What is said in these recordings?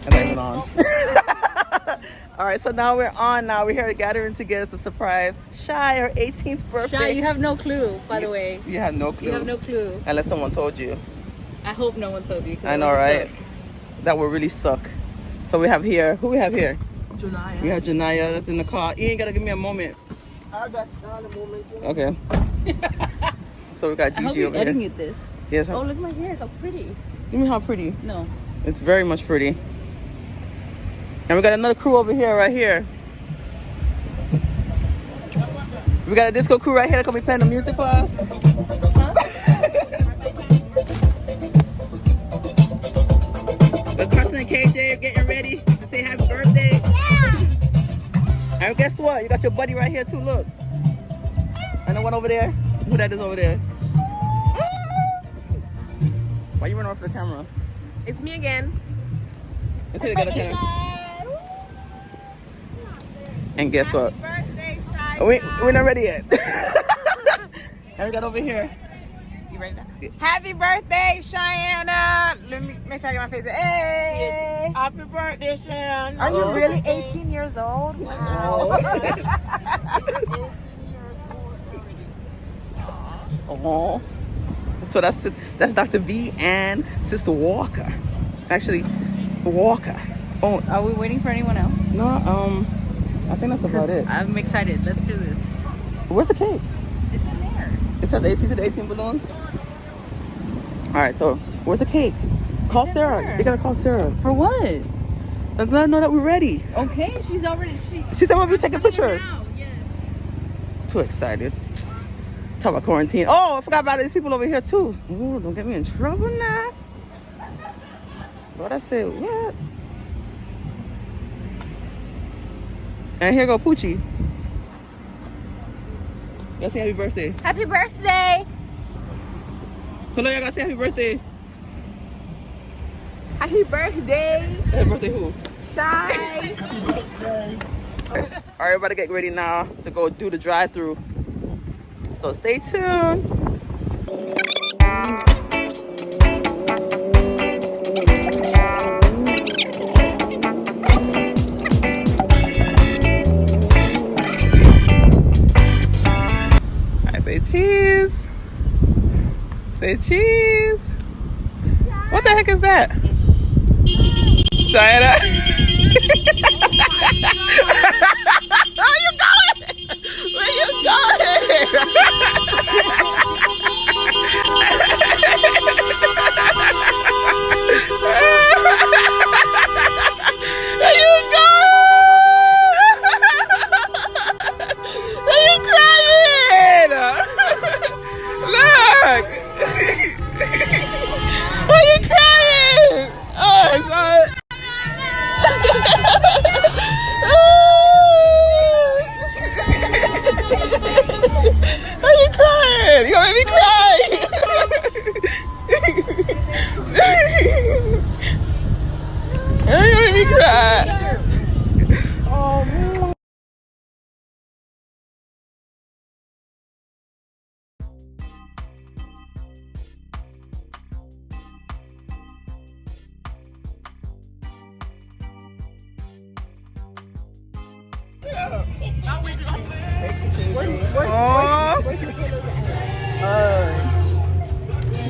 I'm not even on. All right, so now we're on. Now we're here gathering together. It's a surprise. Shy, her 18th birthday. Shy, you have no clue, by the way. You have no clue. You have no clue. Unless someone told you. I hope no one told you. I know, right? Suck. That would really suck. So we have here. Who we have here? Janaya. We have Janaya. That's in the car. You ain't gotta give me a moment. I got all the moment. Okay. So we got I hope Gigi you're over here. editing this. Yes. Oh, look at my hair. How pretty. Give me how pretty. No. It's very much pretty. And we got another crew over here, right here. We got a disco crew right here that can be playing the music for us. The Carson and KJ are getting ready to say happy birthday. Yeah! And guess what? You got your buddy right here too, look. And the one over there. Who that is over there? Why you running off the camera? It's me again. Until they got a camera. And guess what? Birthday, Shy. We're not ready yet. And we got over here. You ready now? Happy birthday, Cheyenne. Let me make sure I get my face. Hey! Yes. Happy birthday, Cheyenne. Are you really 18 years old? Wow. Oh. So that's Dr. V and Sister Walker. Actually, Walker. Oh, Are we waiting for anyone else? no, I think that's about it. I'm excited. Let's do this. Where's the cake? It's in there. It says 18 balloons. All right, so where's the cake? Call Sarah. there. You gotta call Sarah. For what? Let her know that we're ready. Okay, she's already. She said we'll be taking pictures. Yes. Too excited. Talk about quarantine. Oh, I forgot about it. There's people over here too. Ooh, don't get me in trouble now. What I said? What? And here go Poochie. Y'all say happy birthday. Happy birthday. Hello, y'all gotta say happy birthday. Happy birthday, Happy birthday who? Shy. All right, everybody get ready now to go do the drive-through. So stay tuned. I say cheese. Say cheese. What the heck is that? China. Where you going? Where you going? Where you going? Are you crying? Look. Are you crying? Oh, God. Are you crying? You gonna make me cry? You gonna make me cry?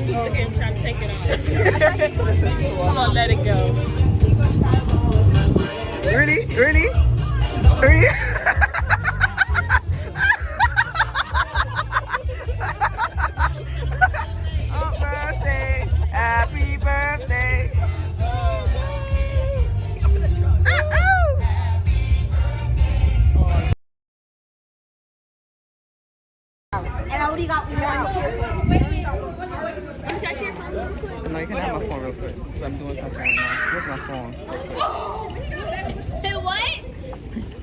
Look at him trying to take it off. Come on, let it go. Really? Really? Really? Oh, birthday. Happy birthday. And I only got one. No, you can have my phone real quick. 'Cause I'm doing something right now. Where's my phone? Hey, what?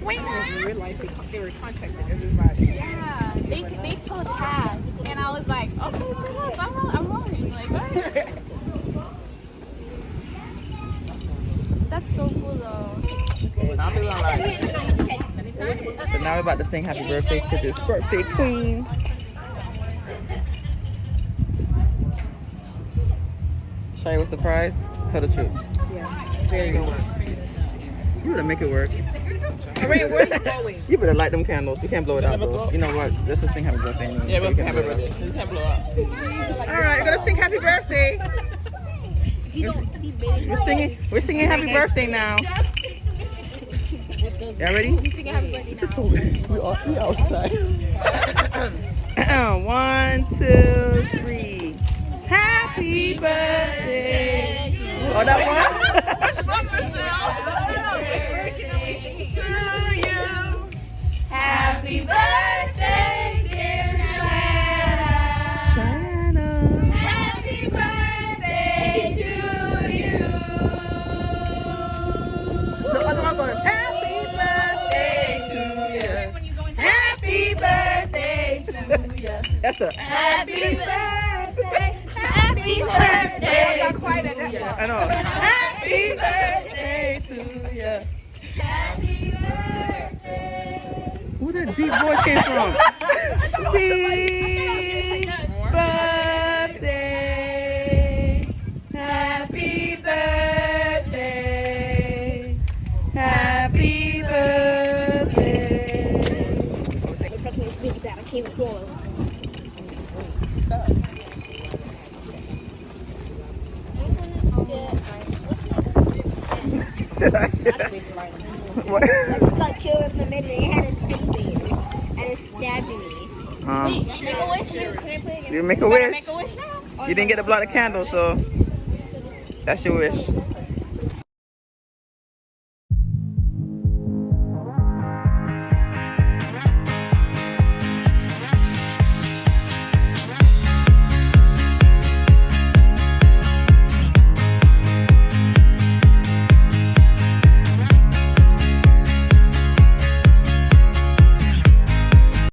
I realized they were contacting everybody. Yeah, they told Cass, and I was like, okay, so what? I'm rolling. Like, what? That's so cool though. I'll be alright. So now we're about to sing happy birthday to this birthday queen. Shy was surprised. Tell the truth. Yes. Very good. You better make it work. Alright, where are you going? You better light them candles. We can't blow it out though. You know what? Let's just sing happy birthday. Anyway. Yeah, we we'll have a birthday. You can't blow up. Alright, we're gonna sing happy birthday. We're singing happy birthday now. Y'all ready? This is so weird. We outside. 1, 2, 3. Happy birthday. Oh, that one? To you. Happy birthday, dear Joanna. Happy birthday to you. The other one going, happy birthday to you. Happy birthday to you. That's a, Happy birthday. Happy birthday. I know. Happy birthday to you. Happy birthday. Where that deep voice came from? Deep birthday. Happy birthday. Happy birthday. Trust me, it's really bad. I can't even swallow. What? Let's not kill him in the middle. It had a teddy bear and it stabbed me. Make a wish. You make a wish. Make a wish now. You didn't get to blow the candle, so that's your wish.